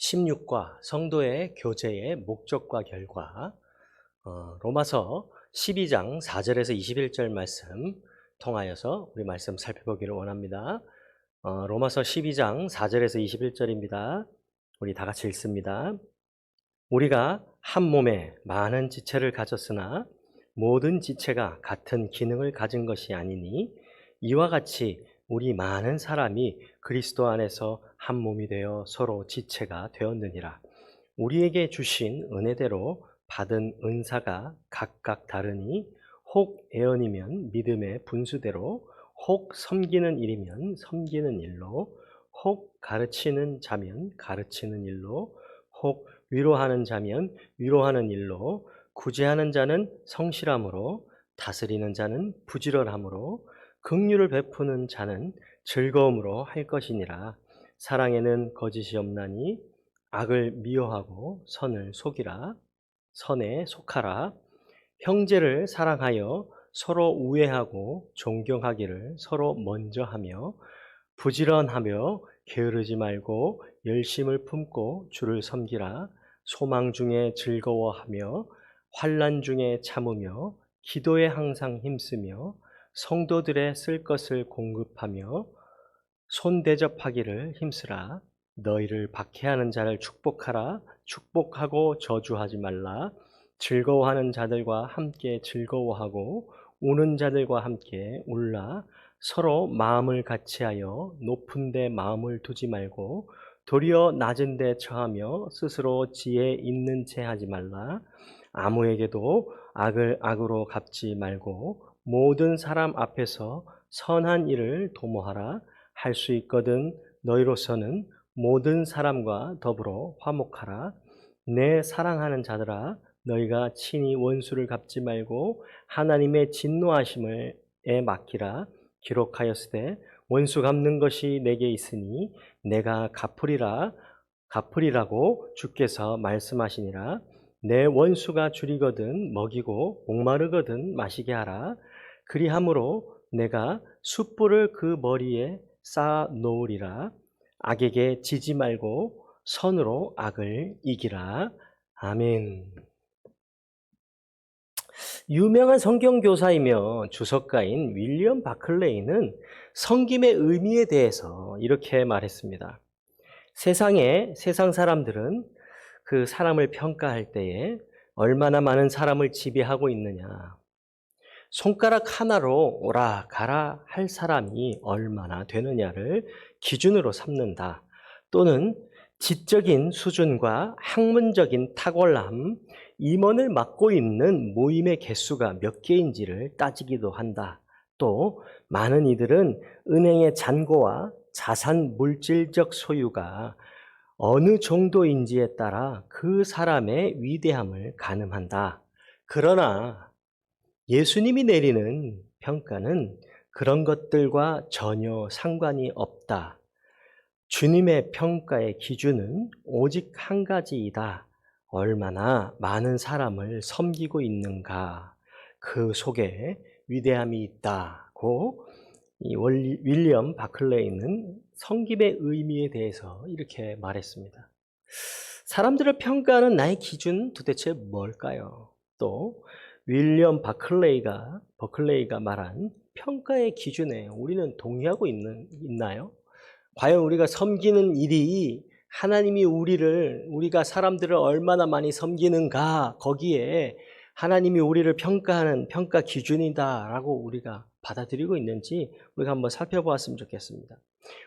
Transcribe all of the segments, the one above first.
16과 성도의 교제의 목적과 결과, 로마서 12장 4절에서 21절 말씀 통하여서 우리 말씀 살펴보기를 원합니다. 로마서 12장 4절에서 21절입니다. 우리 다 같이 읽습니다. 우리가 한 몸에 많은 지체를 가졌으나 모든 지체가 같은 기능을 가진 것이 아니니 이와 같이 우리 많은 사람이 그리스도 안에서 한 몸이 되어 서로 지체가 되었느니라. 우리에게 주신 은혜대로 받은 은사가 각각 다르니 혹 예언이면 믿음의 분수대로, 혹 섬기는 일이면 섬기는 일로, 혹 가르치는 자면 가르치는 일로, 혹 위로하는 자면 위로하는 일로, 구제하는 자는 성실함으로, 다스리는 자는 부지런함으로, 긍휼을 베푸는 자는 즐거움으로 할 것이니라. 사랑에는 거짓이 없나니 악을 미워하고 선을 속이라. 선에 속하라. 형제를 사랑하여 서로 우애하고 존경하기를 서로 먼저 하며, 부지런하며 게으르지 말고 열심을 품고 주를 섬기라. 소망 중에 즐거워하며 환난 중에 참으며 기도에 항상 힘쓰며 성도들의 쓸 것을 공급하며 손대접하기를 힘쓰라. 너희를 박해하는 자를 축복하라. 축복하고 저주하지 말라. 즐거워하는 자들과 함께 즐거워하고 우는 자들과 함께 울라. 서로 마음을 같이하여 높은 데 마음을 두지 말고 도리어 낮은 데 처하며 스스로 지혜 있는 채 하지 말라. 아무에게도 악을 악으로 갚지 말고 모든 사람 앞에서 선한 일을 도모하라. 할 수 있거든 너희로서는 모든 사람과 더불어 화목하라. 내 사랑하는 자들아, 너희가 친히 원수를 갚지 말고 하나님의 진노하심에 맡기라. 기록하였으되 원수 갚는 것이 내게 있으니 내가 갚으리라고 주께서 말씀하시니라. 내 원수가 줄이거든 먹이고 목마르거든 마시게 하라. 그리함으로 내가 숯불을 그 머리에 쌓아 놓으리라. 악에게 지지 말고 선으로 악을 이기라. 아멘. 유명한 성경교사이며 주석가인 윌리엄 바클레이는 섬김의 의미에 대해서 이렇게 말했습니다. 세상 사람들은 그 사람을 평가할 때에 얼마나 많은 사람을 지배하고 있느냐, 손가락 하나로 오라 가라 할 사람이 얼마나 되느냐를 기준으로 삼는다. 또는 지적인 수준과 학문적인 탁월함, 임원을 맡고 있는 모임의 개수가 몇 개인지를 따지기도 한다. 또 많은 이들은 은행의 잔고와 자산 물질적 소유가 어느 정도인지에 따라 그 사람의 위대함을 가늠한다. 그러나 예수님이 내리는 평가는 그런 것들과 전혀 상관이 없다. 주님의 평가의 기준은 오직 한 가지이다. 얼마나 많은 사람을 섬기고 있는가, 그 속에 위대함이 있다고 이 윌리엄 바클레이는 섬김의 의미에 대해서 이렇게 말했습니다. 사람들을 평가하는 나의 기준 도대체 뭘까요? 또 윌리엄 버클레이가 말한 평가의 기준에 우리는 동의하고 있나요? 과연 우리가 섬기는 일이 하나님이 우리가 사람들을 얼마나 많이 섬기는가, 거기에 하나님이 우리를 평가하는 평가 기준이다라고 우리가 받아들이고 있는지 우리가 한번 살펴보았으면 좋겠습니다.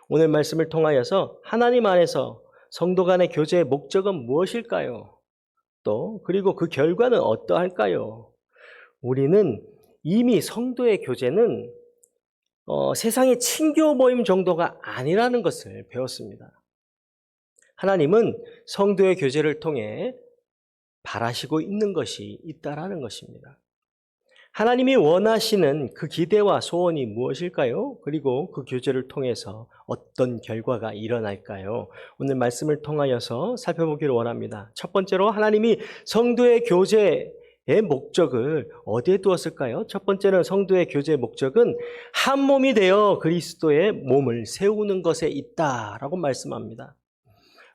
오늘 말씀을 통하여서 하나님 안에서 성도 간의 교제의 목적은 무엇일까요? 또 그리고 그 결과는 어떠할까요? 우리는 이미 성도의 교제는 세상의 친교 모임 정도가 아니라는 것을 배웠습니다. 하나님은 성도의 교제를 통해 바라시고 있는 것이 있다라는 것입니다. 하나님이 원하시는 그 기대와 소원이 무엇일까요? 그리고 그 교제를 통해서 어떤 결과가 일어날까요? 오늘 말씀을 통하여서 살펴보기를 원합니다. 첫 번째로 하나님이 성도의 교제의 목적을 어디에 두었을까요? 첫 번째는 성도의 교제의 목적은 한 몸이 되어 그리스도의 몸을 세우는 것에 있다라고 말씀합니다.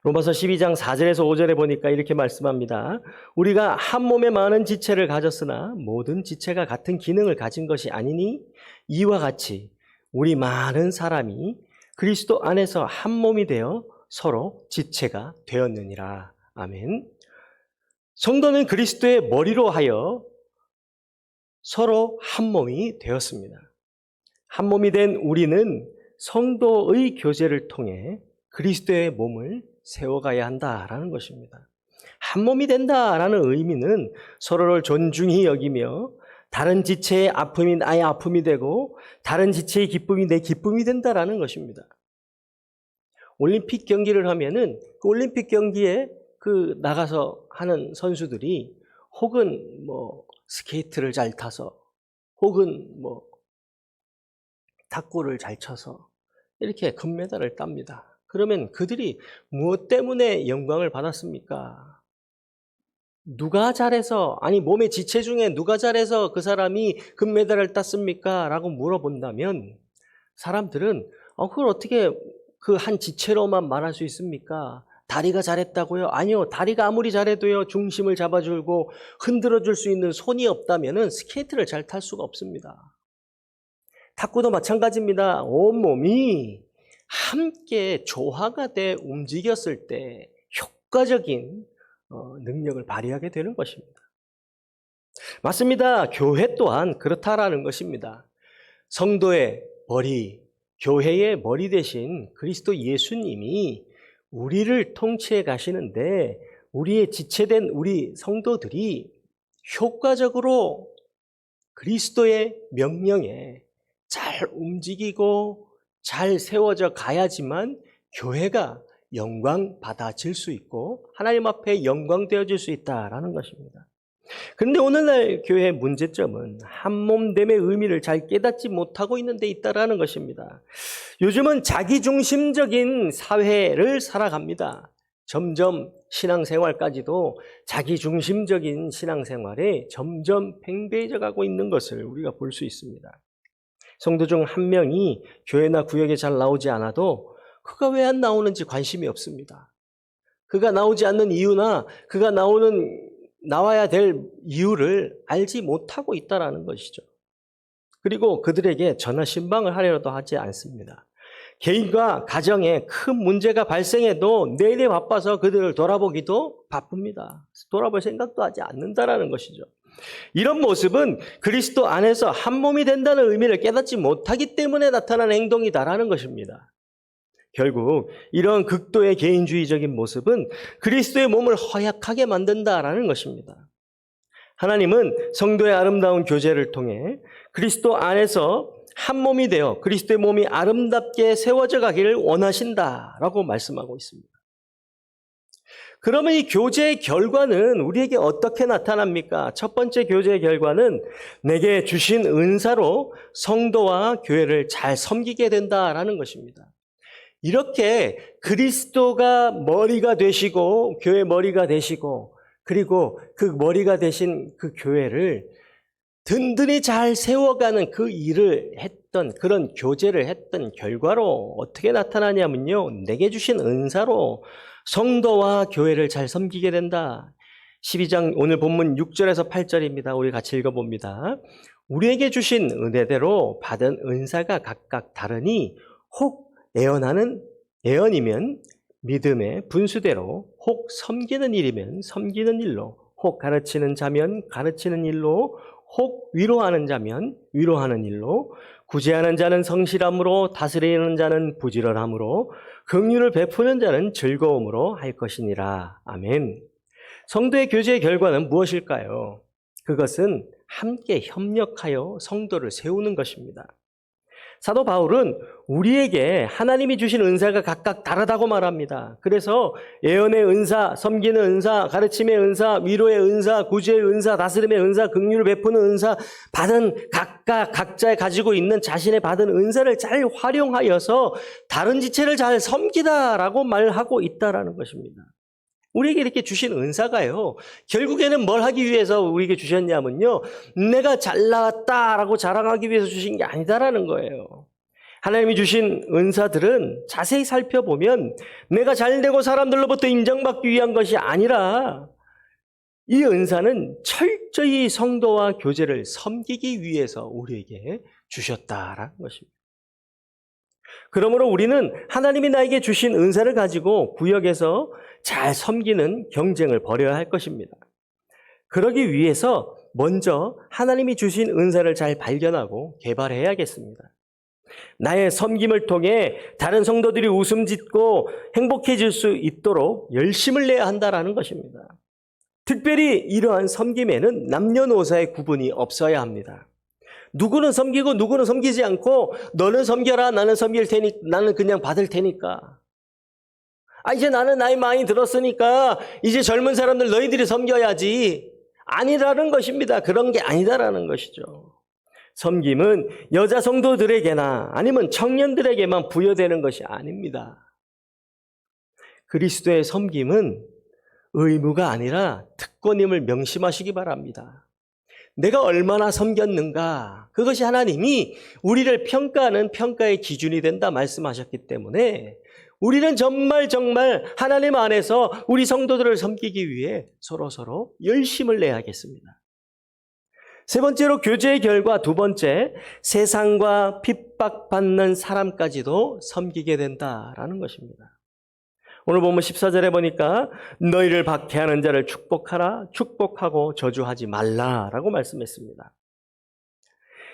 로마서 12장 4절에서 5절에 보니까 이렇게 말씀합니다. 우리가 한 몸에 많은 지체를 가졌으나 모든 지체가 같은 기능을 가진 것이 아니니 이와 같이 우리 많은 사람이 그리스도 안에서 한 몸이 되어 서로 지체가 되었느니라. 아멘. 성도는 그리스도의 머리로 하여 서로 한 몸이 되었습니다. 한 몸이 된 우리는 성도의 교제를 통해 그리스도의 몸을 세워가야 한다라는 것입니다. 한 몸이 된다라는 의미는 서로를 존중히 여기며 다른 지체의 아픔이 나의 아픔이 되고 다른 지체의 기쁨이 내 기쁨이 된다라는 것입니다. 올림픽 경기를 하면은 그 올림픽 경기에 그 나가서 하는 선수들이 혹은 뭐 스케이트를 잘 타서 혹은 뭐 탁구를 잘 쳐서 이렇게 금메달을 땁니다. 그러면 그들이 무엇 때문에 영광을 받았습니까? 누가 잘해서, 아니 몸의 지체 중에 누가 잘해서 그 사람이 금메달을 땄습니까? 라고 물어본다면 사람들은 그걸 어떻게 그 한 지체로만 말할 수 있습니까? 다리가 잘했다고요? 아니요. 다리가 아무리 잘해도요, 중심을 잡아주고 흔들어줄 수 있는 손이 없다면 스케이트를 잘 탈 수가 없습니다. 탁구도 마찬가지입니다. 온몸이 함께 조화가 돼 움직였을 때 효과적인 능력을 발휘하게 되는 것입니다. 맞습니다. 교회 또한 그렇다라는 것입니다. 성도의 머리, 교회의 머리 대신 그리스도 예수님이 우리를 통치해 가시는데 우리의 지체된 우리 성도들이 효과적으로 그리스도의 명령에 잘 움직이고 잘 세워져 가야지만 교회가 영광 받아질 수 있고 하나님 앞에 영광 되어질 수 있다라는 것입니다. 그런데 오늘날 교회의 문제점은 한몸됨의 의미를 잘 깨닫지 못하고 있는 데 있다라는 것입니다. 요즘은 자기중심적인 사회를 살아갑니다. 점점 신앙생활까지도 자기중심적인 신앙생활에 점점 팽배해져 가고 있는 것을 우리가 볼 수 있습니다. 성도 중 한 명이 교회나 구역에 잘 나오지 않아도 그가 왜 안 나오는지 관심이 없습니다. 그가 나오지 않는 이유나 그가 나와야 될 이유를 알지 못하고 있다는 것이죠. 그리고 그들에게 전화 신방을 하려도 하지 않습니다. 개인과 가정에 큰 문제가 발생해도 내일에 바빠서 그들을 돌아보기도 바쁩니다. 돌아볼 생각도 하지 않는다라는 것이죠. 이런 모습은 그리스도 안에서 한 몸이 된다는 의미를 깨닫지 못하기 때문에 나타나는 행동이다라는 것입니다. 결국 이런 극도의 개인주의적인 모습은 그리스도의 몸을 허약하게 만든다라는 것입니다. 하나님은 성도의 아름다운 교제를 통해 그리스도 안에서 한 몸이 되어 그리스도의 몸이 아름답게 세워져 가기를 원하신다라고 말씀하고 있습니다. 그러면 이 교제의 결과는 우리에게 어떻게 나타납니까? 첫 번째 교제의 결과는 내게 주신 은사로 성도와 교회를 잘 섬기게 된다라는 것입니다. 이렇게 그리스도가 머리가 되시고 교회 머리가 되시고 그리고 그 머리가 되신 그 교회를 든든히 잘 세워가는 그 일을 했던 그런 교제를 했던 결과로 어떻게 나타나냐면요. 내게 주신 은사로 성도와 교회를 잘 섬기게 된다. 12장 오늘 본문 6절에서 8절입니다. 우리 같이 읽어봅니다. 우리에게 주신 은혜대로 받은 은사가 각각 다르니 혹 애언이면 믿음의 분수대로, 혹 섬기는 일이면 섬기는 일로, 혹 가르치는 자면 가르치는 일로, 혹 위로하는 자면 위로하는 일로, 구제하는 자는 성실함으로, 다스리는 자는 부지런함으로, 긍휼을 베푸는 자는 즐거움으로 할 것이니라. 아멘. 성도의 교제의 결과는 무엇일까요? 그것은 함께 협력하여 성도를 세우는 것입니다. 사도 바울은 우리에게 하나님이 주신 은사가 각각 다르다고 말합니다. 그래서 예언의 은사, 섬기는 은사, 가르침의 은사, 위로의 은사, 구제의 은사, 다스림의 은사, 긍휼을 베푸는 은사, 받은 각자의 가지고 있는 자신의 받은 은사를 잘 활용하여서 다른 지체를 잘 섬기다라고 말하고 있다라는 것입니다. 우리에게 이렇게 주신 은사가요, 결국에는 뭘 하기 위해서 우리에게 주셨냐면요, 내가 잘 나왔다라고 자랑하기 위해서 주신 게 아니다라는 거예요. 하나님이 주신 은사들은 자세히 살펴보면 내가 잘되고 사람들로부터 인정받기 위한 것이 아니라 이 은사는 철저히 성도와 교제를 섬기기 위해서 우리에게 주셨다라는 것입니다. 그러므로 우리는 하나님이 나에게 주신 은사를 가지고 구역에서 잘 섬기는 경쟁을 벌여야 할 것입니다. 그러기 위해서 먼저 하나님이 주신 은사를 잘 발견하고 개발해야겠습니다. 나의 섬김을 통해 다른 성도들이 웃음 짓고 행복해질 수 있도록 열심을 내야 한다는 것입니다. 특별히 이러한 섬김에는 남녀노소의 구분이 없어야 합니다. 누구는 섬기고 누구는 섬기지 않고 너는 섬겨라, 나는 섬길 테니, 나는 그냥 받을 테니까. 이제 나는 나이 많이 들었으니까 이제 젊은 사람들 너희들이 섬겨야지. 아니라는 것입니다. 그런 게 아니다라는 것이죠. 섬김은 여자 성도들에게나 아니면 청년들에게만 부여되는 것이 아닙니다. 그리스도의 섬김은 의무가 아니라 특권임을 명심하시기 바랍니다. 내가 얼마나 섬겼는가, 그것이 하나님이 우리를 평가하는 평가의 기준이 된다 말씀하셨기 때문에 우리는 정말 하나님 안에서 우리 성도들을 섬기기 위해 서로 열심을 내야겠습니다. 세 번째로 교제의 결과, 두 번째, 세상과 핍박받는 사람까지도 섬기게 된다라는 것입니다. 오늘 보면 14절에 보니까 너희를 박해하는 자를 축복하라, 축복하고 저주하지 말라라고 말씀했습니다.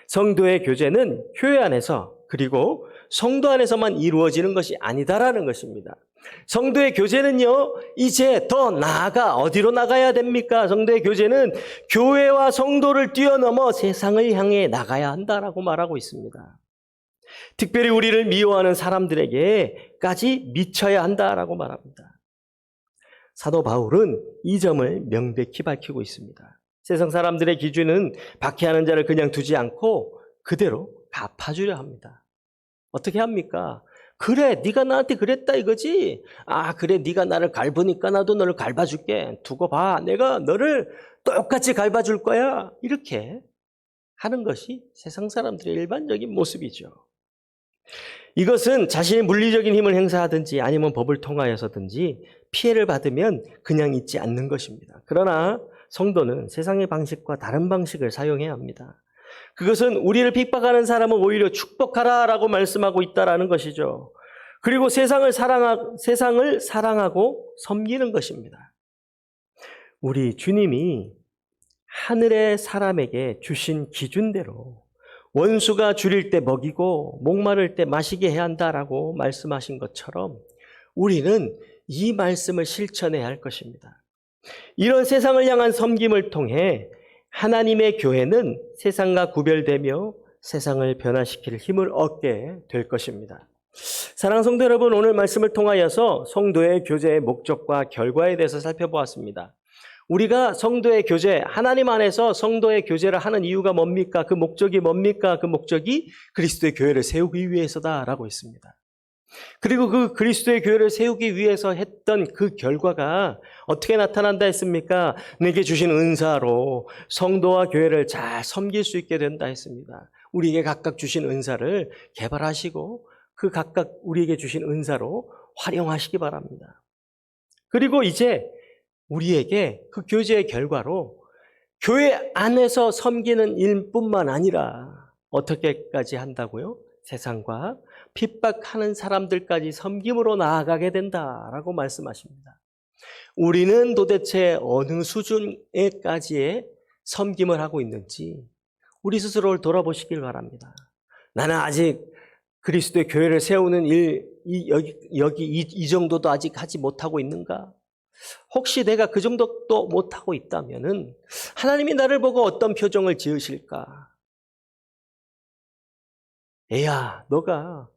성도의 교제는 교회 안에서 그리고 성도 안에서만 이루어지는 것이 아니다라는 것입니다. 성도의 교제는요, 이제 더 나아가 어디로 나가야 됩니까? 성도의 교제는 교회와 성도를 뛰어넘어 세상을 향해 나가야 한다라고 말하고 있습니다. 특별히 우리를 미워하는 사람들에게까지 미쳐야 한다라고 말합니다. 사도 바울은 이 점을 명백히 밝히고 있습니다. 세상 사람들의 기준은 박해하는 자를 그냥 두지 않고 그대로 갚아주려 합니다. 어떻게 합니까? 그래, 네가 나한테 그랬다 이거지? 그래, 네가 나를 갈으니까 나도 너를 갈아줄게. 두고 봐, 내가 너를 똑같이 갈아줄 거야. 이렇게 하는 것이 세상 사람들의 일반적인 모습이죠. 이것은 자신의 물리적인 힘을 행사하든지 아니면 법을 통하여서든지 피해를 받으면 그냥 있지 않는 것입니다. 그러나 성도는 세상의 방식과 다른 방식을 사용해야 합니다. 그것은 우리를 핍박하는 사람은 오히려 축복하라라고 말씀하고 있다라는 것이죠. 그리고 세상을 사랑하고 섬기는 것입니다. 우리 주님이 하늘의 사람에게 주신 기준대로 원수가 줄일 때 먹이고 목마를 때 마시게 해야 한다라고 말씀하신 것처럼 우리는 이 말씀을 실천해야 할 것입니다. 이런 세상을 향한 섬김을 통해 하나님의 교회는 세상과 구별되며 세상을 변화시킬 힘을 얻게 될 것입니다. 사랑하는 성도 여러분, 오늘 말씀을 통하여서 성도의 교제의 목적과 결과에 대해서 살펴보았습니다. 우리가 성도의 교제, 하나님 안에서 성도의 교제를 하는 이유가 뭡니까? 그 목적이 뭡니까? 그 목적이 그리스도의 교회를 세우기 위해서다라고 했습니다. 그리고 그 그리스도의 교회를 세우기 위해서 했던 그 결과가 어떻게 나타난다 했습니까? 내게 주신 은사로 성도와 교회를 잘 섬길 수 있게 된다 했습니다. 우리에게 각각 주신 은사를 개발하시고 그 각각 우리에게 주신 은사로 활용하시기 바랍니다. 그리고 이제 우리에게 그 교제의 결과로 교회 안에서 섬기는 일뿐만 아니라 어떻게까지 한다고요? 세상과 핍박하는 사람들까지 섬김으로 나아가게 된다라고 말씀하십니다. 우리는 도대체 어느 수준에까지의 섬김을 하고 있는지 우리 스스로를 돌아보시길 바랍니다. 나는 아직 그리스도의 교회를 세우는 일, 이 정도도 아직 하지 못하고 있는가? 혹시 내가 그 정도도 못하고 있다면은 하나님이 나를 보고 어떤 표정을 지으실까? 애야, 너가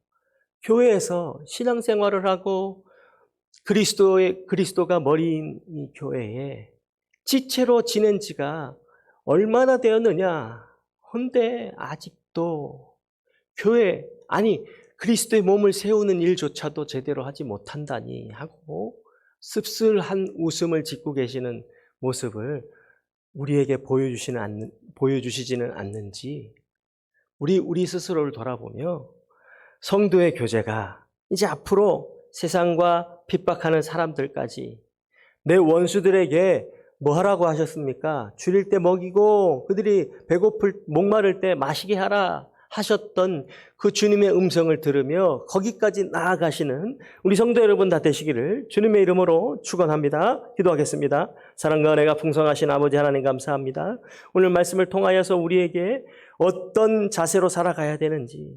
교회에서 신앙생활을 하고 그리스도가 머리인 이 교회에 지체로 지낸 지가 얼마나 되었느냐? 헌데 아직도 그리스도의 몸을 세우는 일조차도 제대로 하지 못한다니 하고 씁쓸한 웃음을 짓고 계시는 모습을 우리에게 보여주시지는 않는지 우리 스스로를 돌아보며 성도의 교제가 이제 앞으로 세상과 핍박하는 사람들까지 내 원수들에게 뭐 하라고 하셨습니까? 줄일 때 먹이고 그들이 배고플 목마를 때 마시게 하라 하셨던 그 주님의 음성을 들으며 거기까지 나아가시는 우리 성도 여러분 다 되시기를 주님의 이름으로 축원합니다. 기도하겠습니다. 사랑과 은혜가 풍성하신 아버지 하나님 감사합니다. 오늘 말씀을 통하여서 우리에게 어떤 자세로 살아가야 되는지,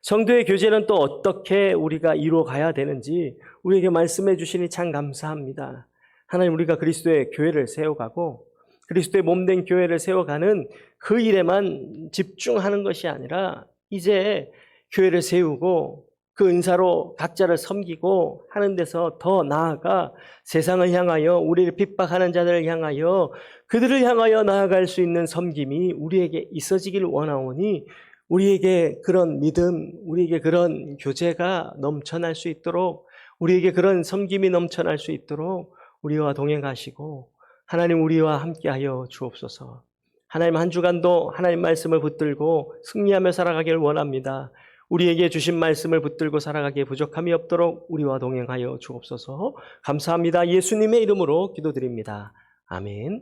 성도의 교제는 또 어떻게 우리가 이루어가야 되는지 우리에게 말씀해 주시니 참 감사합니다. 하나님, 우리가 그리스도의 교회를 세워가고 그리스도의 몸된 교회를 세워가는 그 일에만 집중하는 것이 아니라 이제 교회를 세우고 그 은사로 각자를 섬기고 하는 데서 더 나아가 세상을 향하여, 우리를 핍박하는 자들을 향하여, 그들을 향하여 나아갈 수 있는 섬김이 우리에게 있어지길 원하오니 우리에게 그런 믿음, 우리에게 그런 교제가 넘쳐날 수 있도록, 우리에게 그런 섬김이 넘쳐날 수 있도록 우리와 동행하시고 하나님 우리와 함께하여 주옵소서. 하나님, 한 주간도 하나님 말씀을 붙들고 승리하며 살아가길 원합니다. 우리에게 주신 말씀을 붙들고 살아가기에 부족함이 없도록 우리와 동행하여 주옵소서. 감사합니다. 예수님의 이름으로 기도드립니다. 아멘.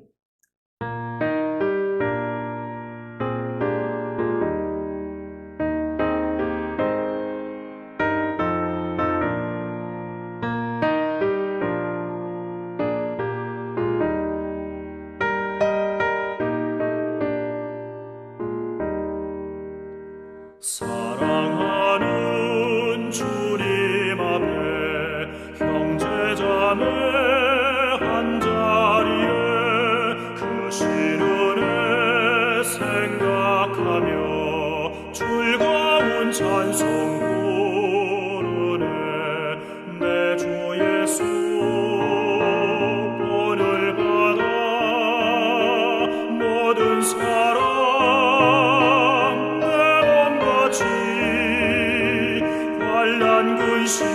사랑하는 주님 앞에 형제자매 한자리에 그 신은혜 생각하며 즐거운 찬송 부르네. 내 주 예수 본을 받아 모든 사랑 환란 근심